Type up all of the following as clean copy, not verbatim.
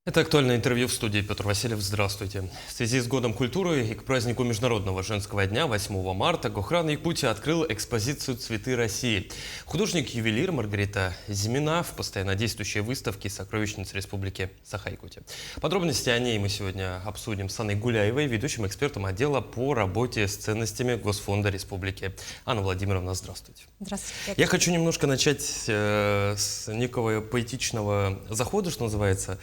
Это актуальное интервью в студии. Петр Васильев, здравствуйте. В связи с Годом культуры и к празднику Международного женского дня 8 марта Гохран Якутия открыл экспозицию «Цветы России». Художник-ювелир Маргарита Зимина в постоянно действующей выставке «Сокровищниц Республики Саха-Якутия». Подробности о ней мы сегодня обсудим с Анной Гуляевой, ведущим экспертом отдела по работе с ценностями Госфонда Республики. Анна Владимировна, здравствуйте. Здравствуйте. Я хочу немножко начать с некого поэтичного захода, что называется.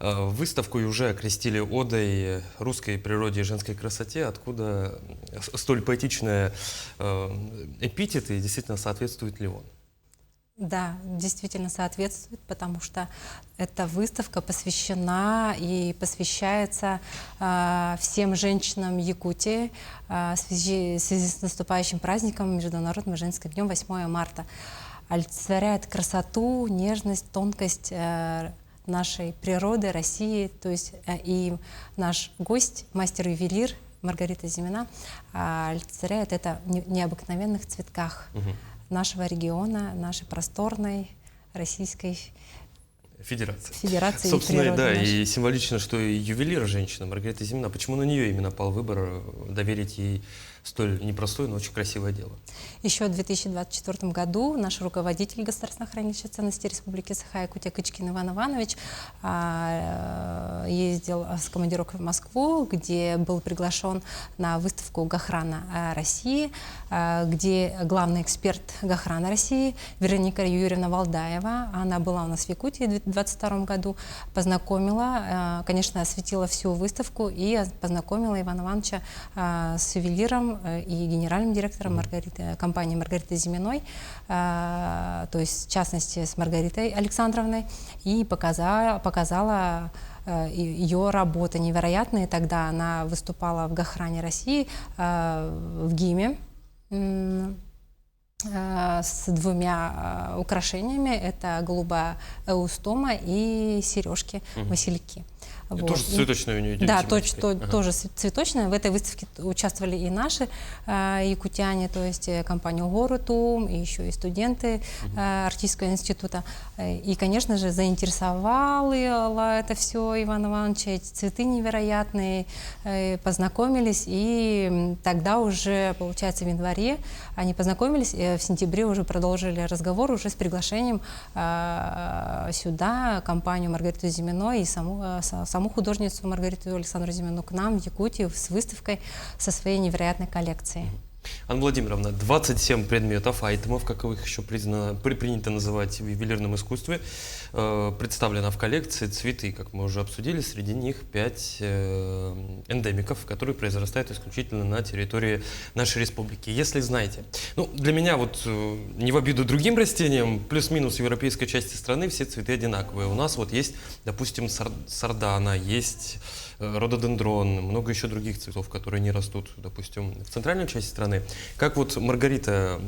Выставку уже окрестили одой русской природе и женской красоте, откуда столь поэтичные эпитеты, и действительно соответствует ли он? Да, действительно соответствует, потому что эта выставка посвящена и посвящается всем женщинам Якутии в связи с наступающим праздником Международным женским днем 8 марта. Олицетворяет красоту, нежность, тонкость нашей природы, России, то есть и наш гость, мастер-ювелир Маргарита Зимина, олицетворяет это в необыкновенных цветках нашего региона, нашей просторной Российской Федерации. Собственно, да, нашей. и символично, что и ювелир женщина Маргарита Зимина. Почему на нее именно пал выбор доверить ей столь непростое, но очень красивое дело? Еще в 2024 году наш руководитель Государственного хранилища ценностей Республики Саха-Якутия Кычкин Иван Иванович ездил с командировкой в Москву, где был приглашен на выставку Гохрана России, где главный эксперт Гохрана России Вероника Юрьевна Валдаева, она была у нас в Якутии в 2022 году, познакомила, конечно, осветила всю выставку и познакомила Ивана Ивановича с ювелиром и генеральным директором компании Маргариты Зиминой, то есть в частности с Маргаритой Александровной, и показала ее работы невероятные. Тогда она выступала в Гохране России в ГИМе с двумя украшениями. Это голубая эустома и сережки-васильки. Тоже цветочная у нее Да, тоже цветочная. В этой выставке участвовали и наши якутяне, то есть компания Горутум, и еще и студенты Артистского института. И, конечно же, заинтересовало это все Ивана Ивановича, эти цветы невероятные, познакомились, и тогда уже, получается, в январе они познакомились, и в сентябре уже продолжили разговор уже с приглашением сюда компанию Маргариту Зиминой и саму художницу Маргариту Александру Зимину к нам в Якутию с выставкой со своей невероятной коллекцией. Анна Владимировна, 27 предметов, айтемов, как их еще принято называть в ювелирном искусстве, представлено в коллекции. Цветы, как мы уже обсудили, среди них 5 эндемиков, которые произрастают исключительно на территории нашей республики. Если знаете, для меня вот не в обиду другим растениям, плюс-минус в европейской части страны все цветы одинаковые. У нас вот есть, допустим, сардана, есть рододендрон, много еще других цветов, которые не растут, допустим, в центральной части страны. Как вот Маргарита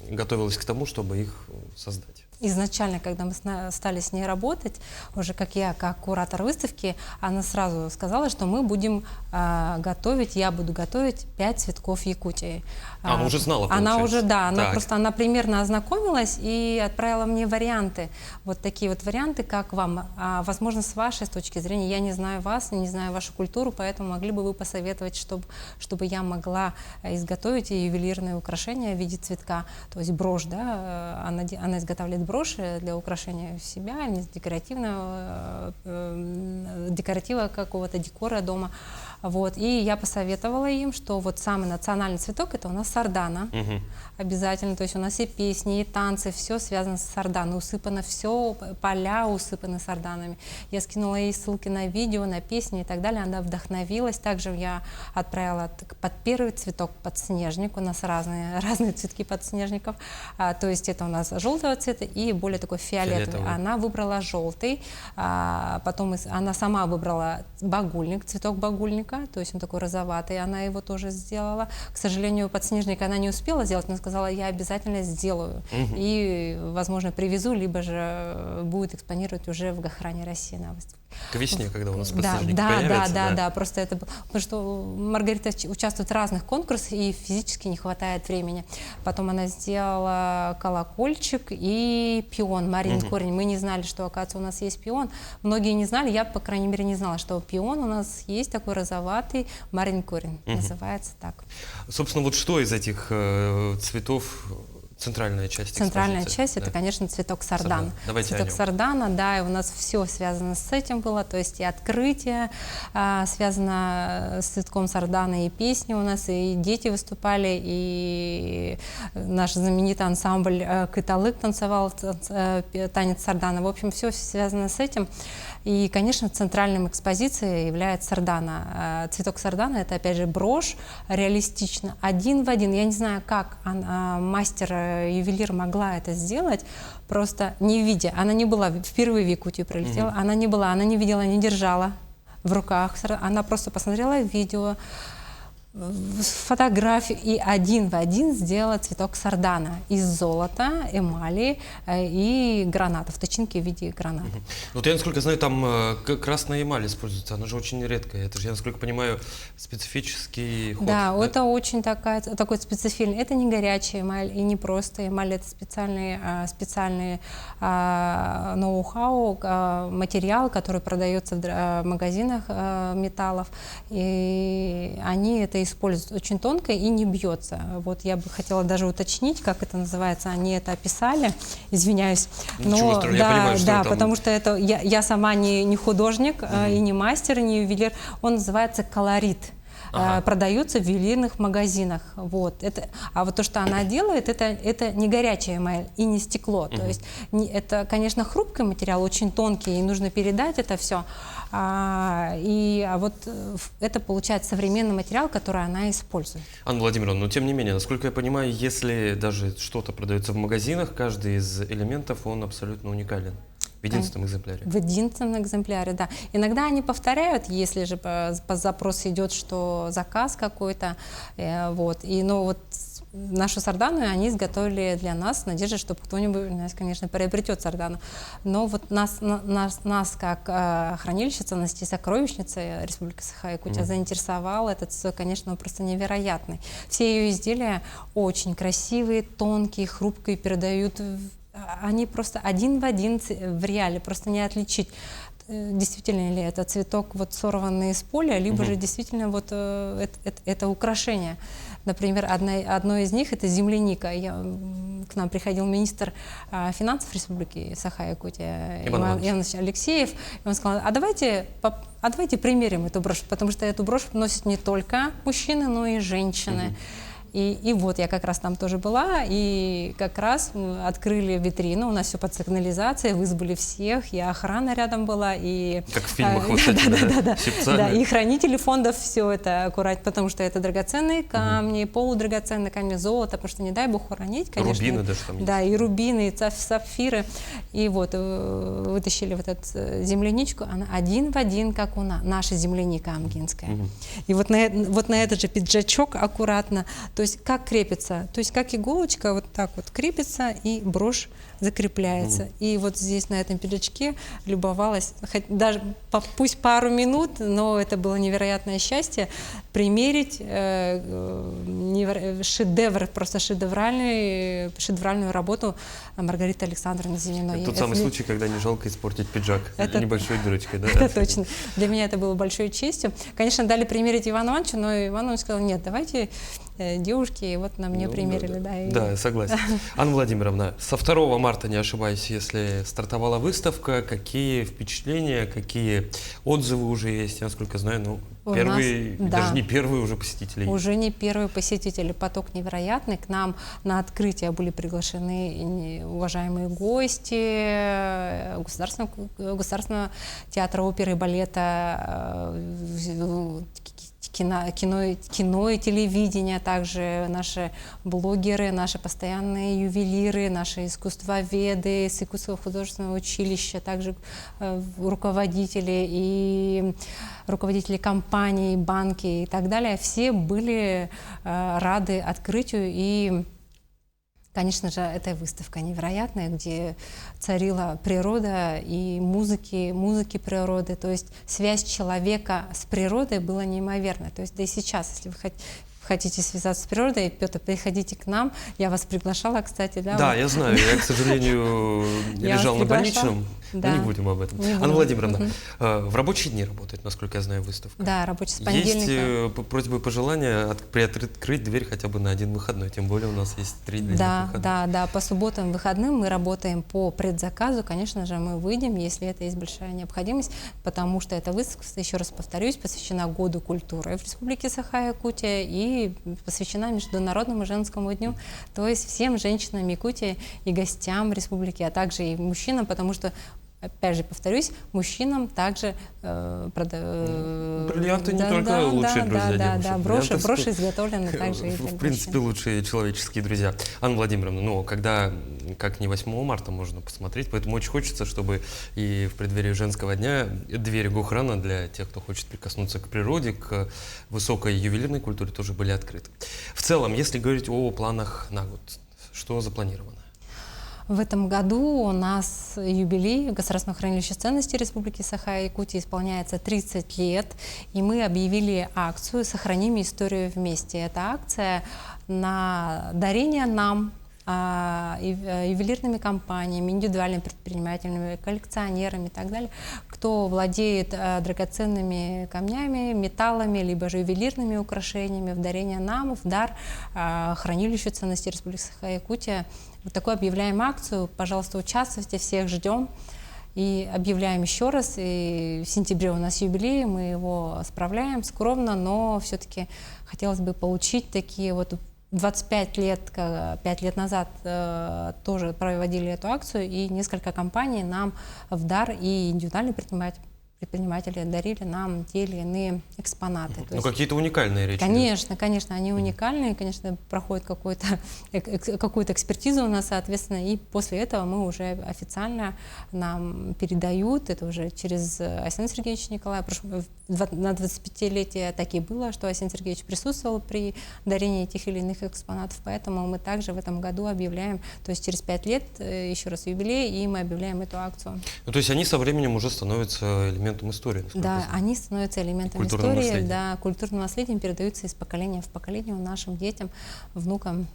готовилась к тому, чтобы их создать? Изначально, когда мы стали с ней работать, уже как куратор выставки, она сразу сказала, что мы будем я буду готовить 5 цветков Якутии. Она уже знала, получается? Она уже, да, она примерно ознакомилась и отправила мне варианты. Вот такие вот варианты, как вам. Возможно, с вашей точки зрения, я не знаю вас, не знаю вашу культуру, поэтому могли бы вы посоветовать, чтобы я могла изготовить ювелирные украшения в виде цветка, то есть брошь, да, она изготавливает броши для украшения себя, декоратива какого-то декора дома. Вот. И я посоветовала им, что вот самый национальный цветок — это у нас сардана. Обязательно. То есть у нас и песни, и танцы, все связано с сарданой. Усыпано все, поля усыпаны сарданами. Я скинула ей ссылки на видео, на песни и так далее. Она вдохновилась. Также я отправила под первый цветок подснежник. У нас разные цветки подснежников. То есть это у нас желтого цвета и более такой фиолетовый. Она выбрала желтый. Потом она сама выбрала багульник, цветок багульника. подснежника, то есть он такой розоватый, она его тоже сделала. К сожалению, подснежник она не успела сделать, но сказала, я обязательно сделаю. И, возможно, привезу, либо же будет экспонировать уже в Гохране России на выставке. К весне, когда у нас Да, подснежники да, появятся. да, просто это потому что Маргарита участвует в разных конкурсах и физически не хватает времени. Потом она сделала колокольчик и пион, Марин корень. Мы не знали, что, оказывается, у нас есть пион. Многие не знали, я, по крайней мере, не знала, что пион у нас есть такой розоватый, Марин корень, называется так. Собственно, вот что из этих цветов центральная часть Центральная экспозиции? часть, это, конечно, цветок сардан. Давайте Цветок о нем. сардана, да, и у нас все связано с этим было, то есть и открытие связано с цветком сардана, и песни у нас, и дети выступали, и наш знаменитый ансамбль «Кыталык» танцевал танец сардана. В общем, все связано с этим. И, конечно, центральной экспозицией является сардана. Цветок сардана – это, опять же, брошь, реалистично, один в один. Я не знаю, как мастер-ювелир могла это сделать, просто не видя. Она не была, впервые в Якутию прилетела, она не видела, не держала в руках. Она просто посмотрела видео, фотографию и один в один сделала цветок сардана из золота, эмали и гранатов, тычинки в виде гранатов. Вот я, насколько знаю, там красная эмаль используется, она же очень редкая. Это же, я, насколько понимаю, специфический ход. Да, это очень такой специфичный. Это не горячая эмаль и не просто эмаль, это специальный ноу-хау, материал, который продается в магазинах металлов, и они это используют очень тонко и не бьется. Вот я бы хотела даже уточнить, как это называется. Они это описали, извиняюсь. Ничего страшного, я понимаю, что да, там... потому что это я сама не художник и не мастер, не ювелир. Он называется колорит. Продаются в ювелирных магазинах. Вот. А вот то, что она делает, это не горячая эмаль и не стекло. То есть это, конечно, хрупкий материал, очень тонкий, и нужно передать это все. Вот это получается современный материал, который она использует. Анна Владимировна, но тем не менее, насколько я понимаю, если даже что-то продается в магазинах, каждый из элементов, он абсолютно уникален. В единственном экземпляре. В единственном экземпляре, да. Иногда они повторяют, если же по запросу идет, что заказ какой-то, вот. Но вот нашу сардану они изготовили для нас в надежде, что кто-нибудь у нас, конечно, приобретет сардану. Но вот нас как хранильщица, сокровищница Республики Саха-Якутия заинтересовал этот цветок, конечно, он просто невероятный. Все ее изделия очень красивые, тонкие, хрупкие, передают. Они просто один в один в реале, просто не отличить, действительно ли это цветок вот сорванный из поля, либо же действительно вот это украшение. Например, одно из них – это земляника. К нам приходил министр финансов Республики Саха-Якутия Иван Иванович Алексеев, и он сказал, а давайте примерим эту брошь, потому что эту брошь носят не только мужчины, но и женщины. И вот я как раз там тоже была, и как раз мы открыли витрину, у нас все под сигнализацией, вызвали всех, и охрана рядом была, и... Как в фильмах вот эти, да, и хранители фондов, все это аккуратно, потому что это драгоценные камни, полудрагоценные камни, золото, потому что не дай бог уронить, конечно. Рубины даже там есть. Да, и рубины, и сапфиры. И вот вытащили вот эту земляничку, она один в один, как у нас, наша земляника амгинская. И вот на этот же пиджачок аккуратно, то есть как крепится, то есть как иголочка вот так вот крепится и брошь закрепляется. И вот здесь на этом пиджачке любовалась, даже пусть пару минут, но это было невероятное счастье примерить шедевр, просто шедевральную работу Маргариты Александровны Зиминой. Тот самый случай, когда не жалко испортить пиджак небольшой дырочкой, да? Это точно. Для меня это было большой честью. Конечно, дали примерить Ивану Ивановичу, но Иван Иванович сказал, нет, давайте девушки, и вот на мне примерили. Да, согласен. Анна Владимировна, со 2 марта, не ошибаюсь, если стартовала выставка, какие впечатления, какие отзывы уже есть? Я, насколько знаю, первые, даже не первые уже посетители. Уже не первые посетители. Поток невероятный. К нам на открытие были приглашены уважаемые гости Государственного театра оперы и балета, кино и телевидение, также наши блогеры, наши постоянные ювелиры, наши искусствоведы с Якутского художественного училища, также руководители и руководители компаний, банки и так далее, все были рады открытию. И, конечно же, эта выставка невероятная, где царила природа и музыки природы. То есть связь человека с природой была неимоверна. То есть да и сейчас, если вы хотите связаться с природой, Петр, приходите к нам. Я вас приглашала, кстати. Да, я знаю. Я, к сожалению, лежал на больничном. Да. Но не будем об этом. Анна Владимировна, в рабочие дни работает, насколько я знаю, выставка. Да, рабочий с понедельника. Есть просьбы и пожелания приоткрыть дверь хотя бы на один выходной, тем более у нас есть 3 длинных выходных. Да, по субботам и выходным мы работаем по предзаказу. Конечно же, мы выйдем, если это есть большая необходимость, потому что эта выставка, еще раз повторюсь, посвящена Году культуры в Республике Саха-Якутия и посвящена Международному женскому дню, то есть всем женщинам Якутии и гостям республики, а также и мужчинам, потому что, опять же, повторюсь, мужчинам также бриллианты не только лучшие друзья девушек. Да, броши изготовлены также и для в принципе, лучшие человеческие друзья. Анна Владимировна, ну, когда, как не 8 марта, можно посмотреть, поэтому очень хочется, чтобы и в преддверии женского дня двери Гохрана для тех, кто хочет прикоснуться к природе, к высокой ювелирной культуре, тоже были открыты. В целом, если говорить о планах на год, что запланировано? В этом году у нас юбилей Государственного хранилища ценностей Республики Саха-Якутия исполняется 30 лет, и мы объявили акцию «Сохраним историю вместе». Это акция на дарение нам, ювелирными компаниями, индивидуальными предпринимателями, коллекционерами и так далее, кто владеет драгоценными камнями, металлами, либо же ювелирными украшениями, в дарение нам, в дар хранилищу ценностей Республики Саха-Якутия. Вот такую объявляем акцию. Пожалуйста, участвуйте, всех ждем. И объявляем еще раз. И в сентябре у нас юбилей, мы его справляем скромно, но все-таки хотелось бы получить такие вот 25 лет, 5 лет назад тоже проводили эту акцию, и несколько компаний нам в дар, и индивидуальные предприниматели дарили нам те или иные экспонаты. Ну, какие-то уникальные речи. Конечно, они уникальные, конечно, проходит какую-то экспертизу у нас, соответственно, и после этого мы уже официально нам передают, это уже через Арсения Сергеевича Николаева, на 25-летие так и было, что Арсений Сергеевич присутствовал при дарении этих или иных экспонатов, поэтому мы также в этом году объявляем, то есть через 5 лет, еще раз юбилей, и мы объявляем эту акцию. Ну, то есть они со временем уже становятся элементом истории. Да, они становятся элементом истории, да, культурным наследием передаются из поколения в поколение нашим детям, внукам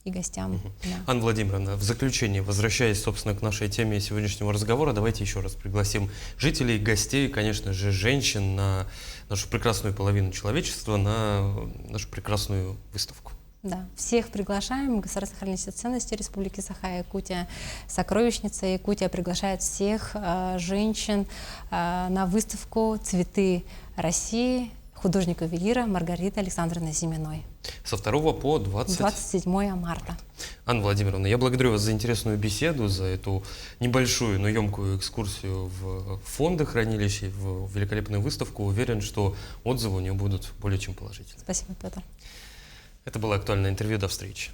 и гостям. Да. Анна Владимировна, в заключение, возвращаясь, собственно, к нашей теме сегодняшнего разговора, давайте еще раз пригласим жителей, гостей, конечно же, женщин, на нашу прекрасную половину человечества, на нашу прекрасную выставку. Да, всех приглашаем. Государственное хранилище ценностей Республики Саха-Якутия, сокровищница Якутия приглашает всех женщин на выставку «Цветы России» художника-ювелира Маргариты Александровны Зиминой. Со 2 по 27 марта. Анна Владимировна, я благодарю вас за интересную беседу, за эту небольшую, но емкую экскурсию в фонды хранилища, в великолепную выставку. Уверен, что отзывы у нее будут более чем положительные. Спасибо, Петр. Это было актуальное интервью. До встречи.